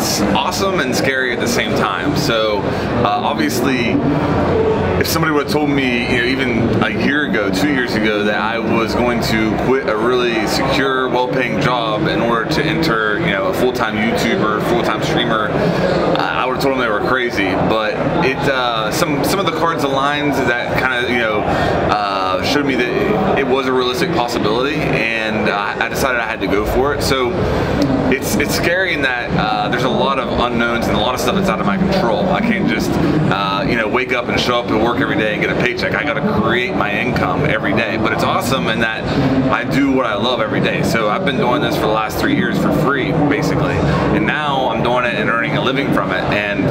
it's awesome and scary at the same time. So obviously, if somebody would have told me, even a year ago, 2 years ago, that I was going to quit a really secure, well-paying job in order to enter, a full-time YouTuber, full-time streamer, I would have told them they were crazy. But some of the cards aligned that kind of, showed me that it was a realistic possibility, and I decided I had to go for it. So it's scary in that there's a lot of unknowns and a lot of stuff that's out of my control. I can't just wake up and show up to work every day and get a paycheck. I got to create my income every day. But it's awesome in that I do what I love every day. So I've been doing this for the last 3 years for free, basically, and now I'm doing it and earning a living from it. And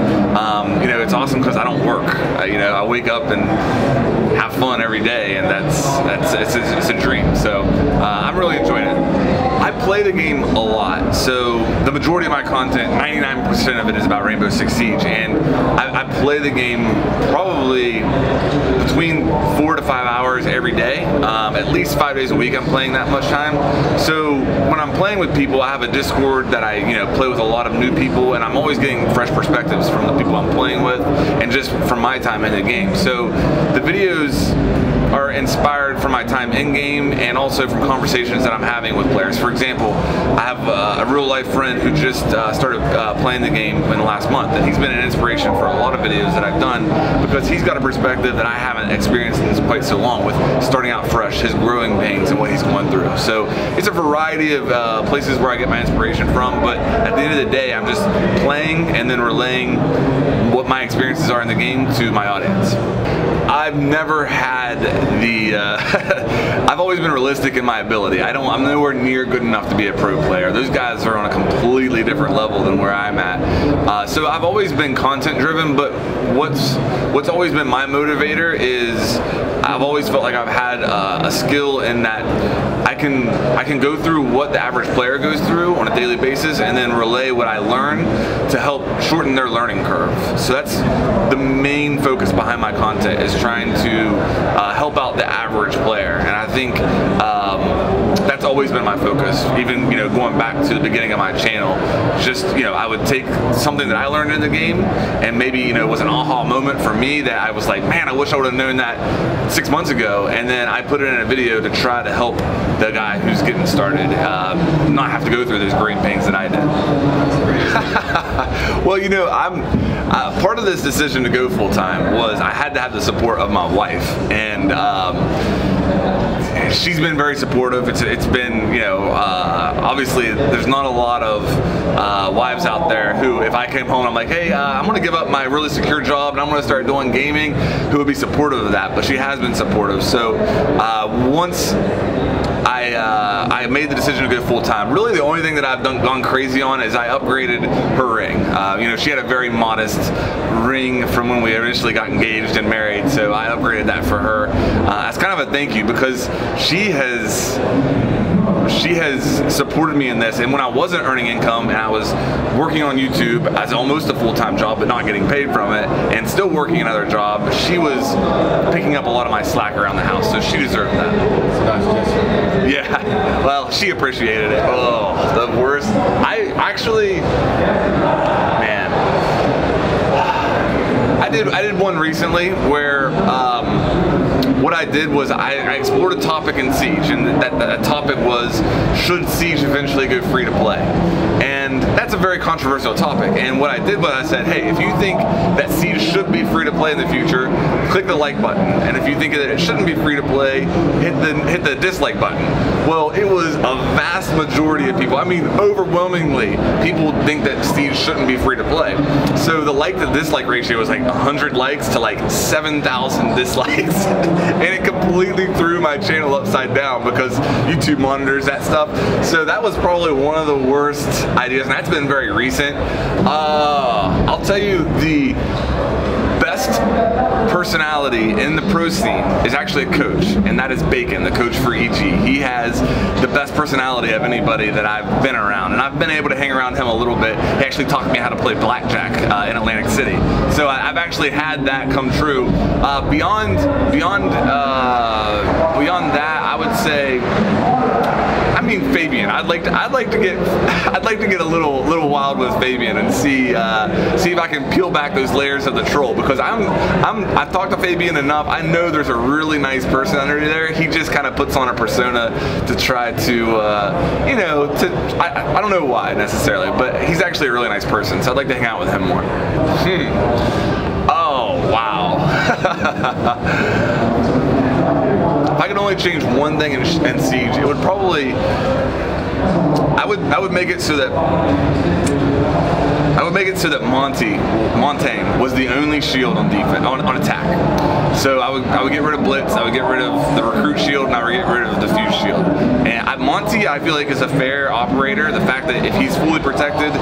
it's awesome because I don't work. I wake up and have fun every day, and it's a dream. So I'm really enjoying it. I play the game a lot, so the majority of my content, 99% of it, is about Rainbow Six Siege, and I play the game probably between 4 to 5 hours every day. At least 5 days a week I'm playing that much time. So when I'm playing with people, I have a Discord that I play with a lot of new people, and I'm always getting fresh perspectives from the people I'm playing with and just from my time in the game. So the videos are inspired from my time in-game and also from conversations that I'm having with players. For example, I have a real-life friend who just started playing the game in the last month, and he's been an inspiration for a lot of videos that I've done because he's got a perspective that I haven't experienced in this quite so long, with starting out fresh, his growing pains, and what he's going through. So it's a variety of places where I get my inspiration from, but at the end of the day, I'm just playing and then relaying what my experiences are in the game to my audience. I've never had the, I've always been realistic in my ability. I'm nowhere near good enough to be a pro player. Those guys are on a completely different level than where I'm at. So I've always been content driven, but what's always been my motivator is I've always felt like I've had a skill in that I can go through what the average player goes through on a daily basis and then relay what I learn to help shorten their learning curve. So that's the main focus behind my content, is trying to help out the average player. And I think that's always been my focus, even going back to the beginning of my channel. Just I would take something that I learned in the game, and maybe it was an aha moment for me that I was like, man, I wish I would have known that 6 months ago, and then I put it in a video to try to help the guy who's getting started not have to go through those growing pains that I did. Well, I'm part of this decision to go full-time was I had to have the support of my wife, and she's been very supportive. It's been, obviously there's not a lot of wives out there who, if I came home, I'm like, hey, I'm gonna give up my really secure job and I'm gonna start doing gaming, who would be supportive of that. But she has been supportive. So once I made the decision to go full-time, really the only thing that I've gone crazy on is I upgraded her ring. She had a very modest ring from when we initially got engaged and married, so I upgraded that for her as kind of a thank you, because she has supported me in this. And when I wasn't earning income and I was working on YouTube as almost a full-time job but not getting paid from it, and still working another job, she was picking up a lot of my slack around the house, so she deserved that. Yeah, well, she appreciated it. Oh, the worst. I actually, man, I did one recently where what I did was I explored a topic in Siege, and that topic was, should Siege eventually go free to play? And that's a very controversial topic. And what I did was I said, hey, if you think that Siege should be free to play in the future, click the like button. And if you think that it shouldn't be free to play, hit the dislike button. Well, it was a vast majority of people, I mean overwhelmingly, people think that Siege shouldn't be free to play. So the like to dislike ratio was like 100 likes to like 7,000 dislikes. And it completely threw my channel upside down because YouTube monitors that stuff. So that was probably one of the worst ideas, and that's been very recent. I'll tell you, the best personality in the pro scene is actually a coach, and that is Bacon, the coach for EG. He has the best personality of anybody that I've been around, and I've been able to hang around him a little bit. He actually taught me how to play blackjack in Atlantic City. So I've actually had that come true. Beyond that, I would say, mean Fabian. I'd like to get a little wild with Fabian and see if I can peel back those layers of the troll, because I've talked to Fabian enough. I know there's a really nice person under there. He just kind of puts on a persona to try to you know, I don't know why necessarily, but he's actually a really nice person, so I'd like to hang out with him more. Oh wow. If I could only change one thing in Siege, it would probably, I would make it so that Montaigne was the only shield on defense, on attack. So I would get rid of Blitz, I would get rid of the recruit shield, and I would get rid of the fuse shield. And Monty, I feel like, is a fair operator. The fact that if he's fully protected,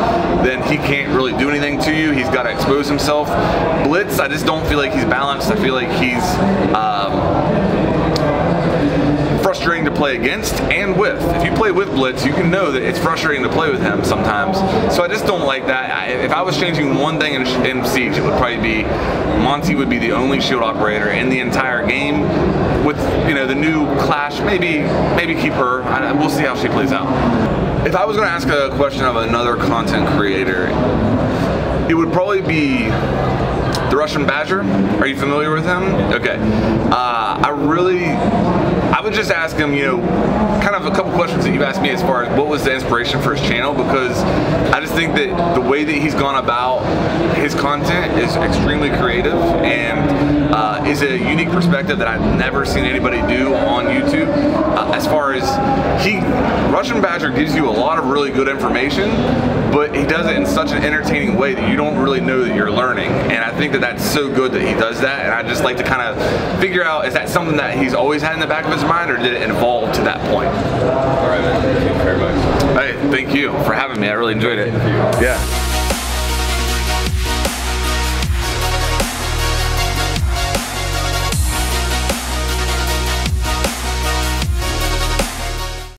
then he can't really do anything to you. He's got to expose himself. Blitz, I just don't feel like he's balanced. I feel like he's frustrating to play against and with. If you play with Blitz, you can know that it's frustrating to play with him sometimes. So I just don't like that. If I was changing one thing in Siege, it would probably be Monty would be the only shield operator in the entire game. With, you know, the new Clash, maybe keep her. We'll see how she plays out. If I was going to ask a question of another content creator, it would probably be the Russian Badger. Are you familiar with him? Okay. I would just ask him, you know, kind of a couple questions that you've asked me as far as what was the inspiration for his channel, because I just think that the way that he's gone about his content is extremely creative and is a unique perspective that I've never seen anybody do on YouTube. As far as Russian Badger gives you a lot of really good information, but he does it in such an entertaining way that you don't really know that you're learning. And I think that that's so good that he does that, and I just like to kind of figure out, is that something that he's always had in the back of his mind, or did it evolve to that point? All right, man. Thank you very much. Hey, thank you for having me. I really enjoyed it. Yeah.